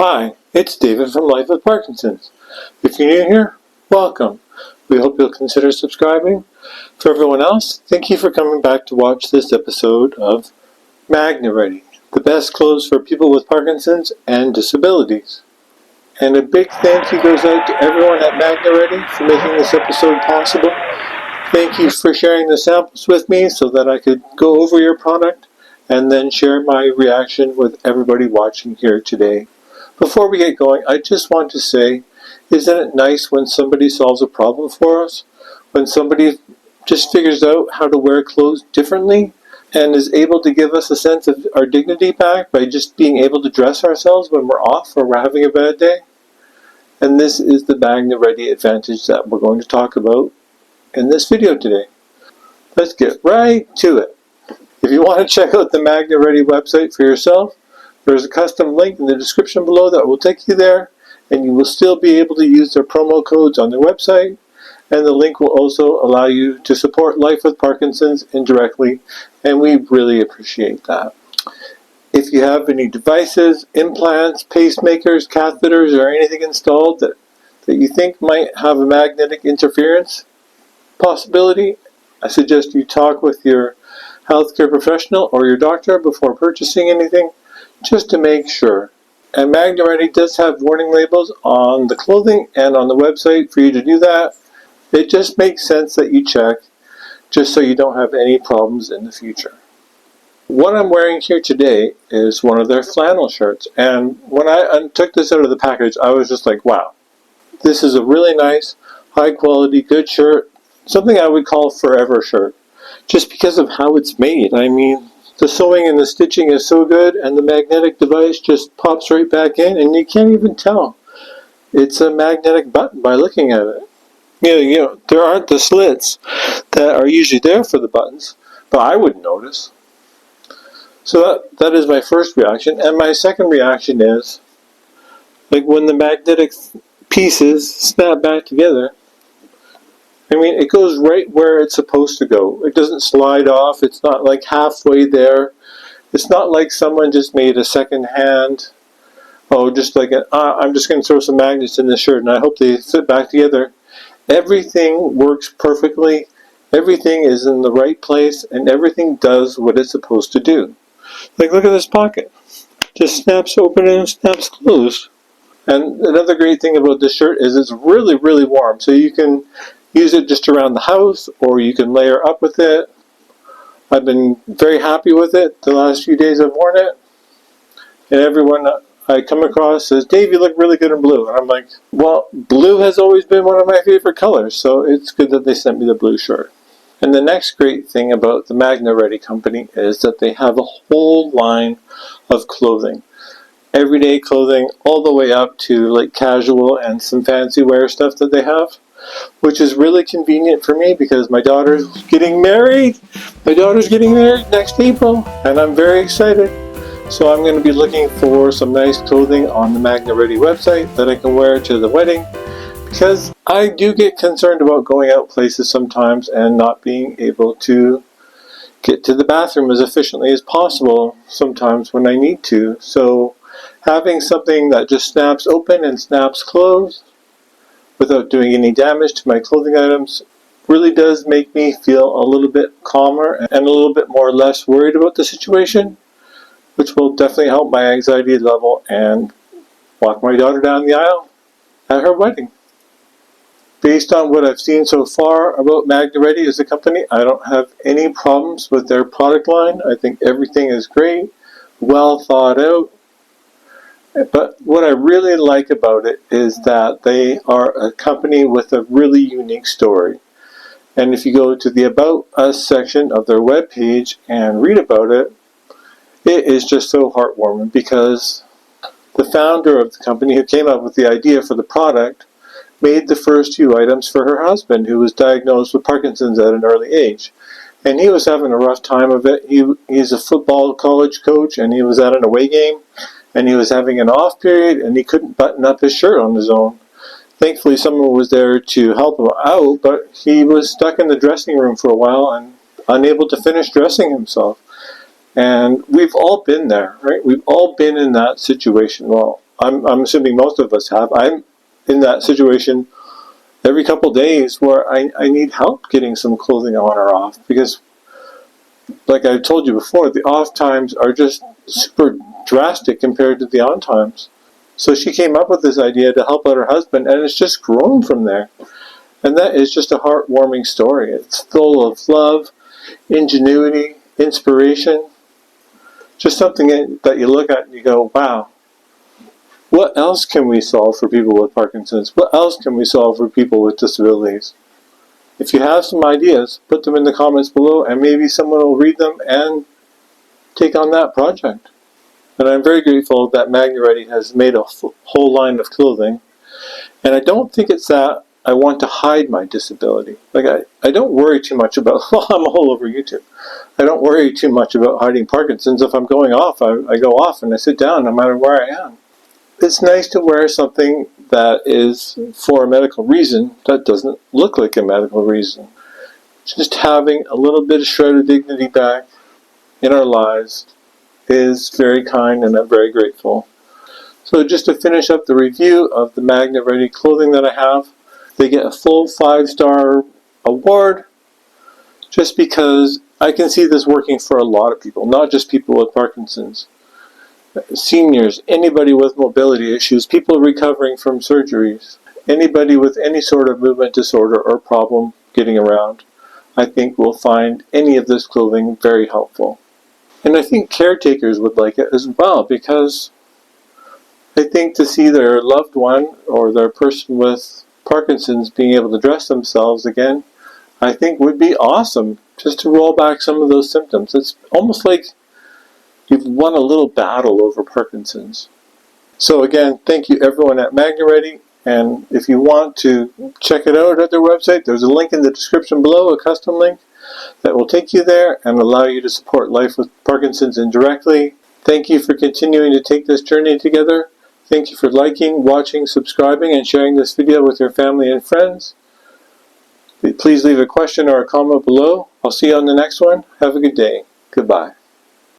Hi, it's David from Life with Parkinson's. If you're new here, welcome. We hope you'll consider subscribing. For everyone else, thank you for coming back to watch this episode of MagnaReady, the best clothes for people with Parkinson's and disabilities. And a big thank you goes out to everyone at MagnaReady for making this episode possible. Thank you for sharing the samples with me so that I could go over your product and then share my reaction with everybody watching here today. Before we get going, I just want to say, isn't it nice when somebody solves a problem for us? When somebody just figures out how to wear clothes differently and is able to give us a sense of our dignity back by just being able to dress ourselves when we're off or we're having a bad day? And this is the MagnaReady advantage that we're going to talk about in this video today. Let's get right to it. If you want to check out the MagnaReady website for yourself, there's a custom link in the description below that will take you there, and you will still be able to use their promo codes on their website, and the link will also allow you to support Life with Parkinson's indirectly, and we really appreciate that. If you have any devices, implants, pacemakers, catheters, or anything installed that you think might have a magnetic interference possibility, I suggest you talk with your healthcare professional or your doctor before purchasing anything, just to make sure. And MagnaReady does have warning labels on the clothing and on the website for you to do that. It just makes sense that you check, just so you don't have any problems in the future. What I'm wearing here today is one of their flannel shirts, and when I took this out of the package, I was just like, wow, this is a really nice, high quality, good shirt, something I would call forever shirt, just because of how it's made. I mean, the sewing and the stitching is so good, and the magnetic device just pops right back in, and you can't even tell it's a magnetic button by looking at it. You know, there aren't the slits that are usually there for the buttons, but I wouldn't notice. So that is my first reaction, and my second reaction is, like when the magnetic pieces snap back together, I mean, it goes right where it's supposed to go. It doesn't slide off. It's not like halfway there. It's not like someone just made a second hand, just like, I'm just going to throw some magnets in this shirt and I hope they fit back together. Everything works perfectly. Everything is in the right place and everything does what it's supposed to do. Like, look at this pocket. Just snaps open and snaps closed. And another great thing about this shirt is it's really, really warm. So you can use it just around the house, or you can layer up with it. I've been very happy with it the last few days I've worn it. And everyone I come across says, Dave, you look really good in blue. And I'm like, well, blue has always been one of my favorite colors, so it's good that they sent me the blue shirt. And the next great thing about the MagnaReady company is that they have a whole line of clothing. Everyday clothing, all the way up to like casual and some fancy wear stuff that they have, which is really convenient for me because my daughter's getting married. My daughter's getting married next April, and I'm very excited. So I'm going to be looking for some nice clothing on the MagnaReady website that I can wear to the wedding, because I do get concerned about going out places sometimes and not being able to get to the bathroom as efficiently as possible sometimes when I need to. So having something that just snaps open and snaps closed without doing any damage to my clothing items really does make me feel a little bit calmer and a little bit more less worried about the situation, which will definitely help my anxiety level and walk my daughter down the aisle at her wedding. Based on what I've seen so far about MagnaReady as a company, I don't have any problems with their product line. I think everything is great, well thought out. But what I really like about it is that they are a company with a really unique story. And if you go to the About Us section of their webpage and read about it, it is just so heartwarming because the founder of the company who came up with the idea for the product made the first few items for her husband, who was diagnosed with Parkinson's at an early age. And he was having a rough time of it. He's a football college coach, and he was at an away game, and he was having an off period, and he couldn't button up his shirt on his own. Thankfully, someone was there to help him out, but he was stuck in the dressing room for a while and unable to finish dressing himself. And we've all been there, right? We've all been in that situation. Well, I'm assuming most of us have. I'm in that situation every couple days where I need help getting some clothing on or off, because like I told you before, the off times are just super drastic compared to the on times. So she came up with this idea to help out her husband, and it's just grown from there. And that is just a heartwarming story. It's full of love, ingenuity, inspiration, just something that you look at and you go, wow, what else can we solve for people with Parkinson's? What else can we solve for people with disabilities? If you have some ideas, put them in the comments below, and maybe someone will read them and take on that project. And I'm very grateful that MagnaReady has made a whole line of clothing. And I don't think it's that I want to hide my disability. Like, I don't worry too much about, well, I'm all over YouTube. I don't worry too much about hiding Parkinson's. If I'm going off, I go off and I sit down no matter where I am. It's nice to wear something that is for a medical reason that doesn't look like a medical reason. Just having a little bit of shred of dignity back in our lives is very kind, and I'm very grateful. So just to finish up the review of the MagnaReady clothing that I have, they get a full 5-star award just because I can see this working for a lot of people, not just people with Parkinson's. Seniors, anybody with mobility issues, people recovering from surgeries, anybody with any sort of movement disorder or problem getting around, I think will find any of this clothing very helpful. And I think caretakers would like it as well, because I think to see their loved one or their person with Parkinson's being able to dress themselves again, I think would be awesome, just to roll back some of those symptoms. It's almost like you've won a little battle over Parkinson's. So again, thank you everyone at MagnaReady, and if you want to check it out at their website, there's a link in the description below, a custom link, that will take you there and allow you to support Life with Parkinson's indirectly. Thank you for continuing to take this journey together. Thank you for liking, watching, subscribing, and sharing this video with your family and friends. Please leave a question or a comment below. I'll see you on the next one. Have a good day. Goodbye.